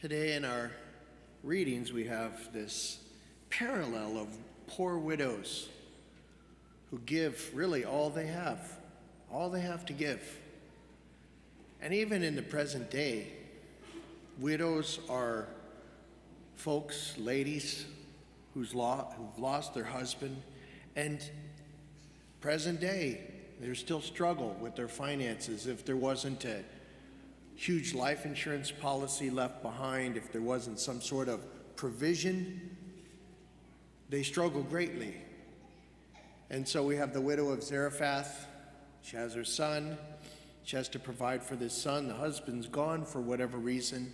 Today in our readings we have this parallel of poor widows who give really all they have to give. And even in the present day, widows are folks, ladies, who've lost their husband, and present day, there's still struggle with their finances. If there wasn't a huge life insurance policy left behind, if there wasn't some sort of provision, they struggle greatly. And so we have the widow of Zarephath. She has her son. She has to provide for this son. The husband's gone for whatever reason.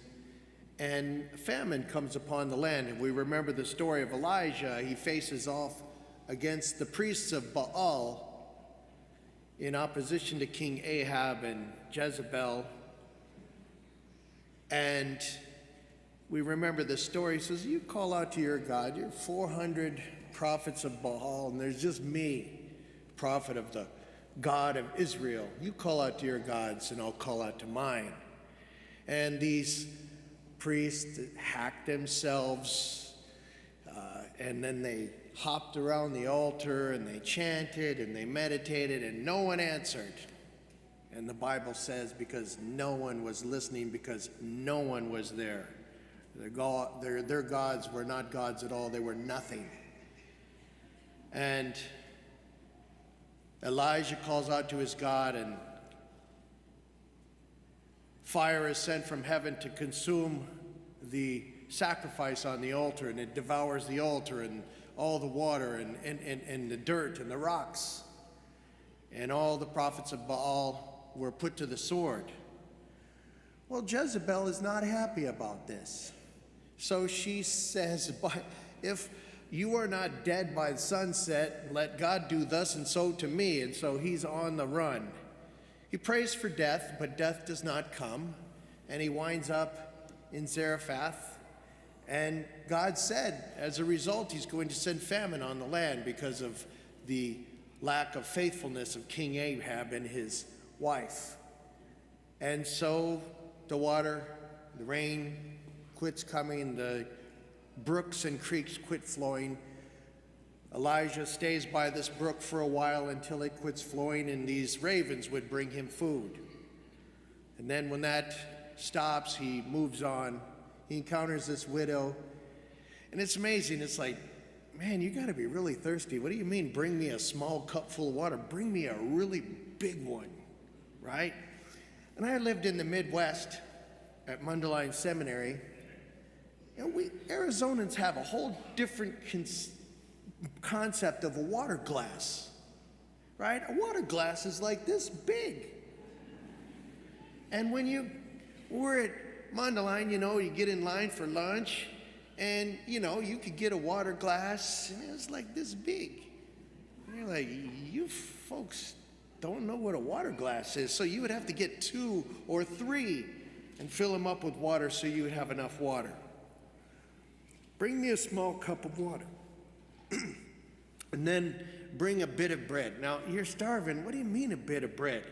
And famine comes upon the land. And we remember the story of Elijah. He faces off against the priests of Baal in opposition to King Ahab and Jezebel. And we remember the story. He says, you call out to your God. You're 400 prophets of Baal, and there's just me, prophet of the God of Israel. You call out to your gods, and I'll call out to mine. And these priests hacked themselves, and then they hopped around the altar, and they chanted, and they meditated, and no one answered. And the Bible says because no one was listening, because no one was there. Their gods were not gods at all. They were nothing. And Elijah calls out to his God, and fire is sent from heaven to consume the sacrifice on the altar, and it devours the altar and all the water and the dirt and the rocks. And all the prophets of Baal were put to the sword. Well, Jezebel is not happy about this. So she says, if you are not dead by sunset, let God do thus and so to me. And so he's on the run. He prays for death, but death does not come. And he winds up in Zarephath. And God said, as a result, he's going to send famine on the land because of the lack of faithfulness of King Ahab and his wife. And so the water, the rain quits coming, the brooks and creeks quit flowing. Elijah stays by this brook for a while until it quits flowing, and these ravens would bring him food. And then when that stops, he moves on. He encounters this widow, and it's amazing. It's like, man, you got to be really thirsty. What do you mean, bring me a small cup full of water? Bring me a really big one, right? And I lived in the Midwest at Mundelein Seminary. And we Arizonans have a whole different concept of a water glass, right? A water glass is like this big. And when we're at Mundelein, you get in line for lunch, and, you could get a water glass, and it was like this big. And you're like, you folks don't know what a water glass is, so you would have to get 2 or 3 and fill them up with water so you would have enough water. Bring me a small cup of water. And then bring a bit of bread. Now, you're starving. What do you mean a bit of bread?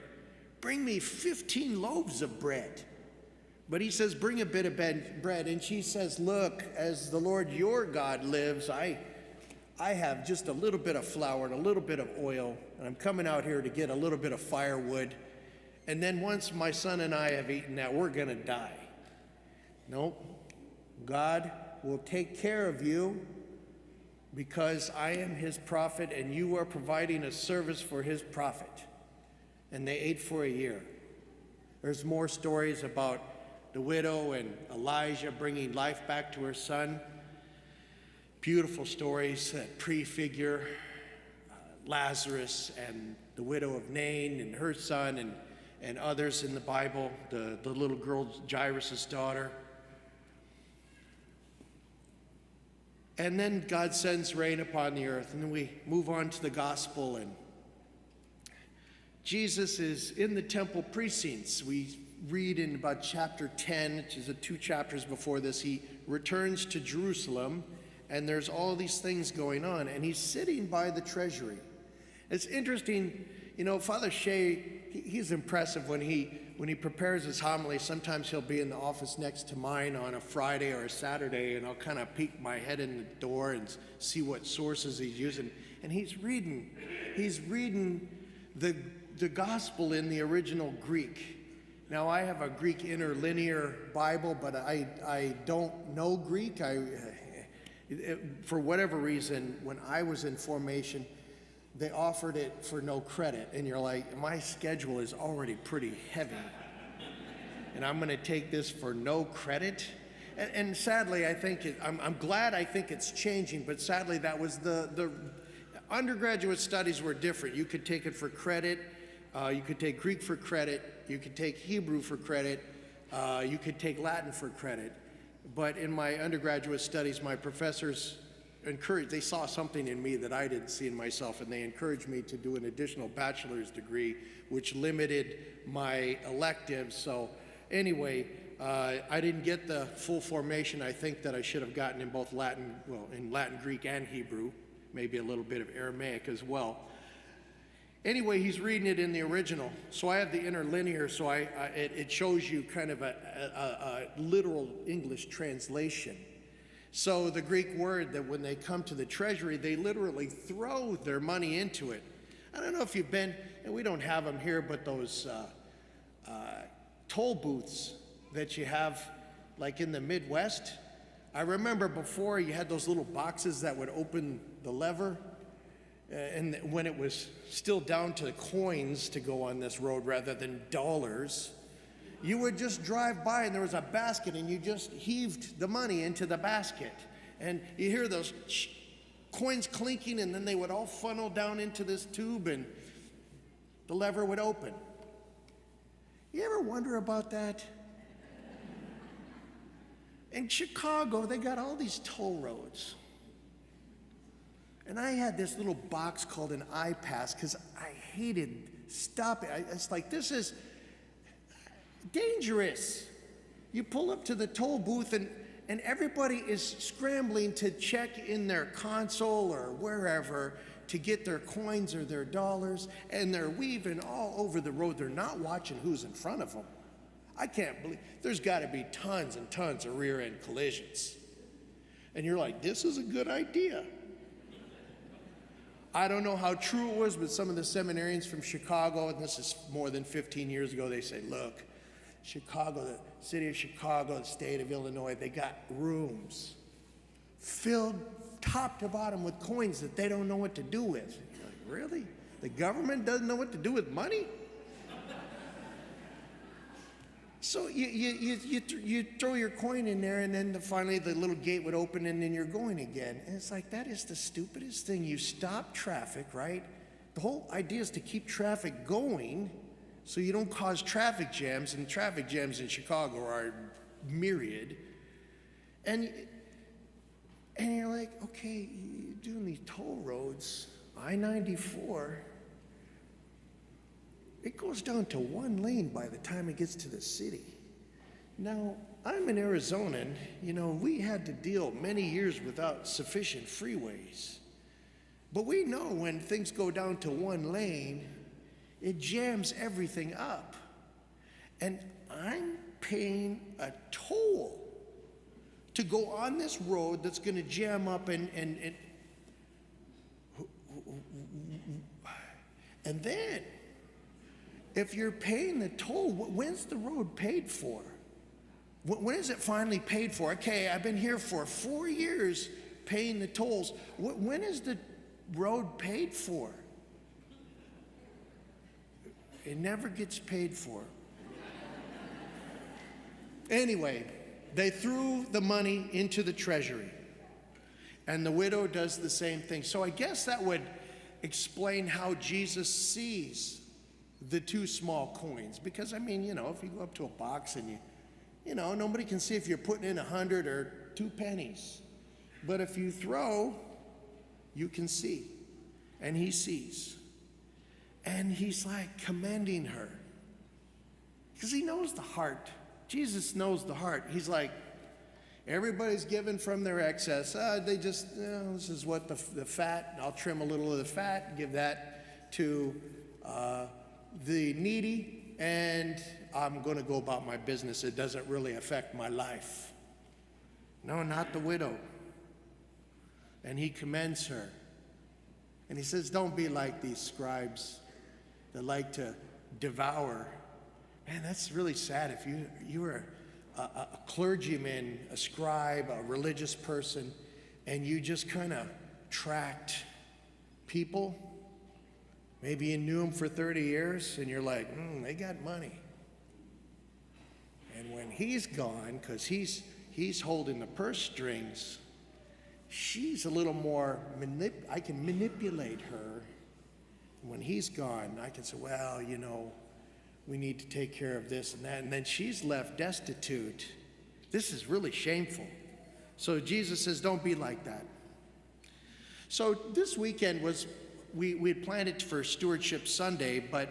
Bring me 15 loaves of bread. But he says, bring a bit of bread. And she says, look, as the Lord your God lives, I have just a little bit of flour and a little bit of oil, and I'm coming out here to get a little bit of firewood. And then once my son and I have eaten that, we're going to die. Nope. God will take care of you because I am his prophet, and you are providing a service for his prophet. And they ate for a year. There's more stories about the widow and Elijah bringing life back to her son. Beautiful stories that prefigure Lazarus and the widow of Nain and her son and others in the Bible, the little girl Jairus' daughter. And then God sends rain upon the earth, and then we move on to the gospel, and Jesus is in the temple precincts. We read in about chapter 10, which is 2 chapters before this, he returns to Jerusalem, and there's all these things going on, and he's sitting by the treasury. It's interesting, Father Shea, he's impressive when he when he prepares his homily, sometimes he'll be in the office next to mine on a Friday or a Saturday, and I'll kind of peek my head in the door and see what sources he's using. And he's reading the gospel in the original Greek. Now, I have a Greek interlinear Bible, but I don't know Greek. For whatever reason, when I was in formation, they offered it for no credit, and you're like, my schedule is already pretty heavy, and I'm going to take this for no credit. And sadly, I'm glad I think it's changing, but sadly, that was the undergraduate studies were different. You could take it for credit, you could take Greek for credit, you could take Hebrew for credit, you could take Latin for credit. But in my undergraduate studies, my professors they saw something in me that I didn't see in myself, and they encouraged me to do an additional bachelor's degree, which limited my electives. So anyway, I didn't get the full formation I think that I should have gotten in both Latin, Greek, and Hebrew, maybe a little bit of Aramaic as well. Anyway, he's reading it in the original. So I have the interlinear, so it shows you kind of a literal English translation. So the Greek word that when they come to the treasury, they literally throw their money into it. I don't know if you've been, and we don't have them here, but those toll booths that you have like in the Midwest. I remember before you had those little boxes that would open the lever, and when it was still down to coins to go on this road rather than dollars, you would just drive by and there was a basket and you just heaved the money into the basket. And you hear those coins clinking, and then they would all funnel down into this tube and the lever would open. You ever wonder about that? In Chicago, they got all these toll roads. And I had this little box called an iPass because I hated stopping. It's like, this is dangerous. You pull up to the toll booth and everybody is scrambling to check in their console or wherever to get their coins or their dollars, and they're weaving all over the road. They're not watching who's in front of them. I can't believe, there's got to be tons and tons of rear-end collisions. And you're like, this is a good idea. I don't know how true it was, but some of the seminarians from Chicago, and this is more than 15 years ago, they say, look, Chicago, the city of Chicago, the state of Illinois, they got rooms filled top to bottom with coins that they don't know what to do with. You're like, really? The government doesn't know what to do with money? So you throw your coin in there, and then finally the little gate would open, and then you're going again. And it's like, that is the stupidest thing. You stop traffic, right? The whole idea is to keep traffic going so you don't cause traffic jams, and traffic jams in Chicago are myriad. And you're like, okay, you're doing these toll roads, I-94, it goes down to one lane by the time it gets to the city. Now, I'm an Arizonan. You know, we had to deal many years without sufficient freeways. But we know when things go down to one lane, it jams everything up. And I'm paying a toll to go on this road that's going to jam up and then, if you're paying the toll, when's the road paid for? When is it finally paid for? Okay, I've been here for 4 years paying the tolls. When is the road paid for? It never gets paid for. Anyway, they threw the money into the treasury, and the widow does the same thing. So I guess that would explain how Jesus sees the 2 small coins. Because, I mean, you know, if you go up to a box and you know, nobody can see if you're putting in 100 or 2 pennies. But if you throw, you can see. And he sees. And he's like commending her. Because he knows the heart. Jesus knows the heart. He's like, everybody's given from their excess. They just, this is what the fat, I'll trim a little of the fat, give that to the needy, and I'm going to go about my business. It doesn't really affect my life. No, not the widow. And he commends her. And he says, don't be like these scribes that like to devour. Man, that's really sad. If you were a clergyman, a scribe, a religious person, and you just kind of tracked people, maybe you knew them for 30 years, and you're like, they got money. And when he's gone, because he's holding the purse strings, she's a little more, I can manipulate her. When he's gone, I can say, well, we need to take care of this and that. And then she's left destitute. This is really shameful. So Jesus says, don't be like that. So this weekend we had planned it for Stewardship Sunday, but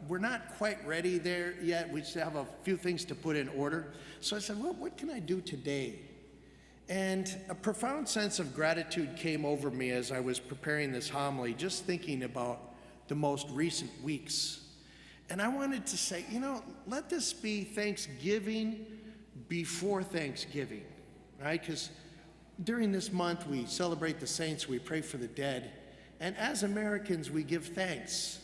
we're not quite ready there yet. We still have a few things to put in order. So I said, well, what can I do today? And a profound sense of gratitude came over me as I was preparing this homily, just thinking about the most recent weeks. And I wanted to say, let this be Thanksgiving before Thanksgiving, right? Because during this month, we celebrate the saints, we pray for the dead. And as Americans, we give thanks.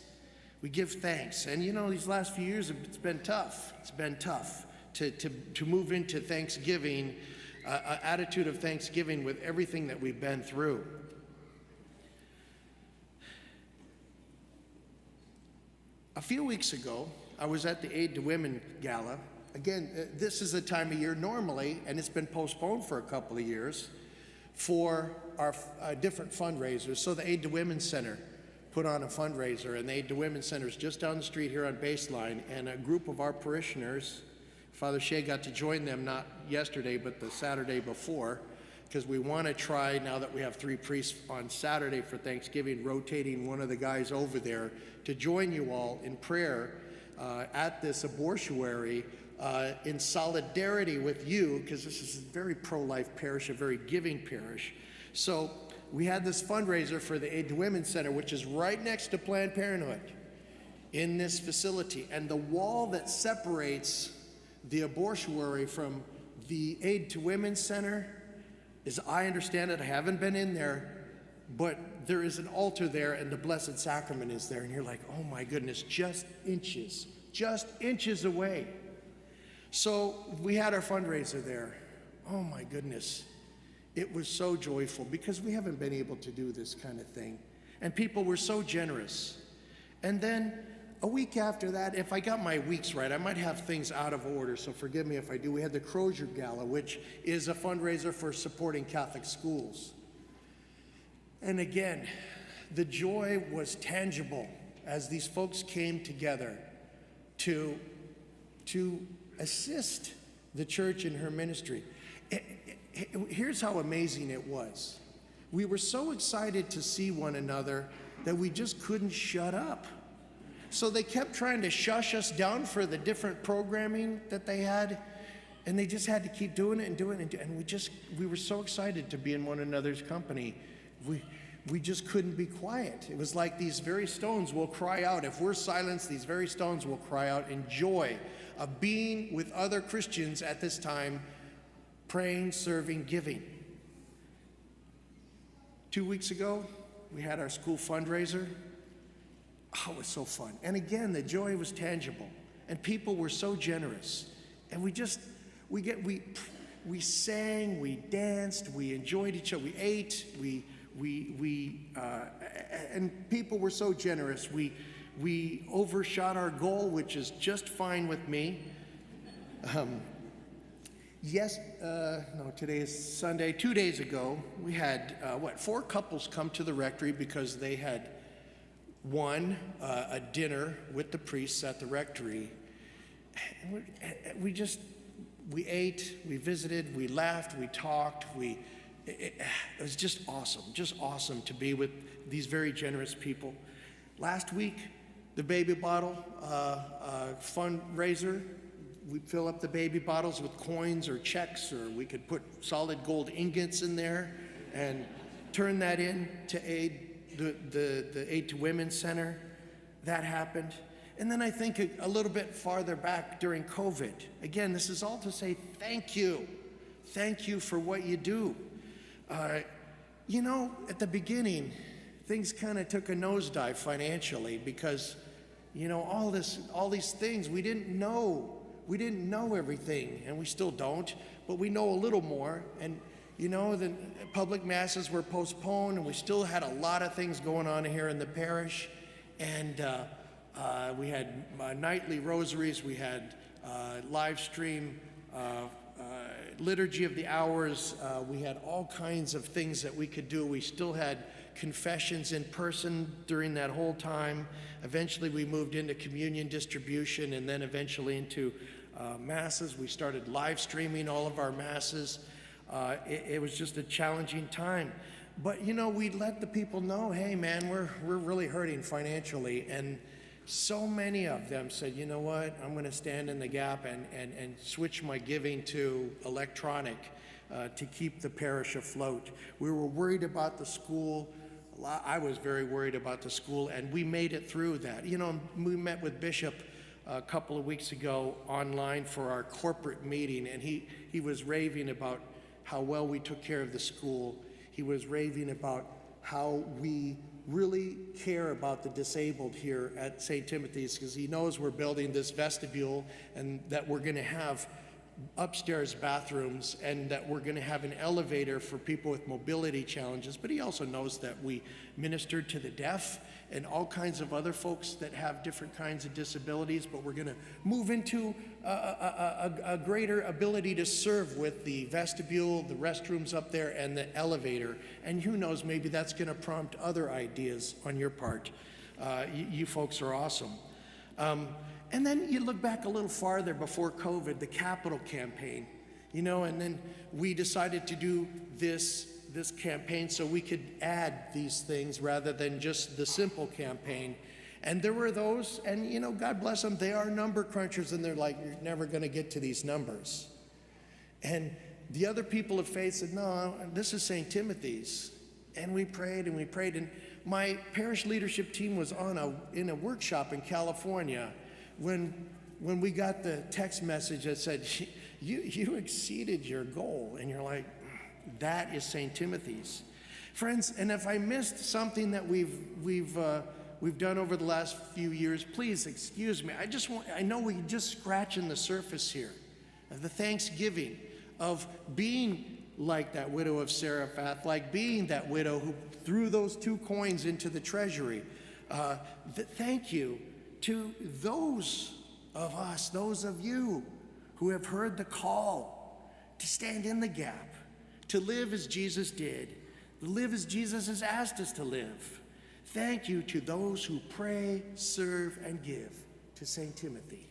We give thanks. And these last few years, it's been tough. It's been tough to move into Thanksgiving, an attitude of Thanksgiving with everything that we've been through. A few weeks ago, I was at the Aid to Women Gala. Again, this is a time of year normally, and it's been postponed for a couple of years, for our different fundraisers. So the Aid to Women Center put on a fundraiser, and the Aid to Women Center is just down the street here on Baseline, and a group of our parishioners, Father Shea got to join them not yesterday, but the Saturday before, because we want to try, now that we have 3 priests on Saturday for Thanksgiving, rotating one of the guys over there to join you all in prayer at this abortuary in solidarity with you, because this is a very pro-life parish, a very giving parish. So we had this fundraiser for the Aid to Women Center, which is right next to Planned Parenthood in this facility. And the wall that separates the abortuary from the Aid to Women Center, as I understand it, I haven't been in there, but there is an altar there and the Blessed Sacrament is there. And you're like, oh my goodness, just inches away. So we had our fundraiser there. Oh my goodness. It was so joyful because we haven't been able to do this kind of thing. And people were so generous. And then a week after that, if I got my weeks right, I might have things out of order, so forgive me if I do. We had the Crozier Gala, which is a fundraiser for supporting Catholic schools. And again, the joy was tangible as these folks came together to assist the church in her ministry. Here's how amazing it was. We were so excited to see one another that we just couldn't shut up. So they kept trying to shush us down for the different programming that they had, and they just had to keep doing it and doing it. And we were so excited to be in one another's company. We just couldn't be quiet. It was like these very stones will cry out. If we're silenced, these very stones will cry out in joy of being with other Christians at this time, praying, serving, giving. 2 weeks ago, we had our school fundraiser. Oh, it was so fun. And again, the joy was tangible. And people were so generous. And we sang, we danced, we enjoyed each other, we ate, and people were so generous. We overshot our goal, which is just fine with me. Today is Sunday. 2 days ago, we had, 4 couples come to the rectory because they had won a dinner with the priests at the rectory. And we ate, we visited, we laughed, we talked, it was just awesome to be with these very generous people. Last week, the baby bottle fundraiser, we fill up the baby bottles with coins or checks, or we could put solid gold ingots in there and turn that in to aid the Aid to Women Center. That happened. And then I think a little bit farther back during COVID. Again, this is all to say thank you. Thank you for what you do. You know, at the beginning, things kind of took a nosedive financially because, you know, all these things, we didn't know everything, and we still don't, but we know a little more. And, you know, the public masses were postponed, and we still had a lot of things going on here in the parish. And we had nightly rosaries, we had live stream liturgy of the hours, we had all kinds of things that we could do. We still had confessions in person during that whole time. Eventually we moved into communion distribution, and then eventually into masses. We started live streaming all of our masses. It was just a challenging time. But, you know, we let the people know, hey, man, we're really hurting financially. And so many of them said, you know what, I'm going to stand in the gap and switch my giving to electronic to keep the parish afloat. We were worried about the school. I was very worried about the school, and we made it through that. You know, we met with Bishop a couple of weeks ago online for our corporate meeting, and he was raving about how well we took care of the school. He was raving about how we really care about the disabled here at St. Timothy's, because he knows we're building this vestibule and that we're going to have upstairs bathrooms and that we're going to have an elevator for people with mobility challenges. But he also knows that we ministered to the deaf and all kinds of other folks that have different kinds of disabilities, but we're going to move into a greater ability to serve with the vestibule, the restrooms up there, and the elevator. And who knows, maybe that's going to prompt other ideas on your part. You folks are awesome. And then you look back a little farther before COVID, the capital campaign, you know, and then we decided to do this campaign so we could add these things rather than just the simple campaign. And there were those, and you know, God bless them, they are number crunchers, and they're like, you're never going to get to these numbers. And the other people of faith said, no, this is St. Timothy's. And we prayed and we prayed, and my parish leadership team was in a workshop in California when we got the text message that said, you exceeded your goal. And you're like, that is St. Timothy's. Friends, and if I missed something that we've done over the last few years, please excuse me. I know we're just scratching the surface here of the thanksgiving of being like that widow of Zarephath, like being that widow who threw those 2 coins into the treasury. Thank you to those of us, those of you who have heard the call to stand in the gap, to live as Jesus did, to live as Jesus has asked us to live. Thank you to those who pray, serve, and give to St. Timothy.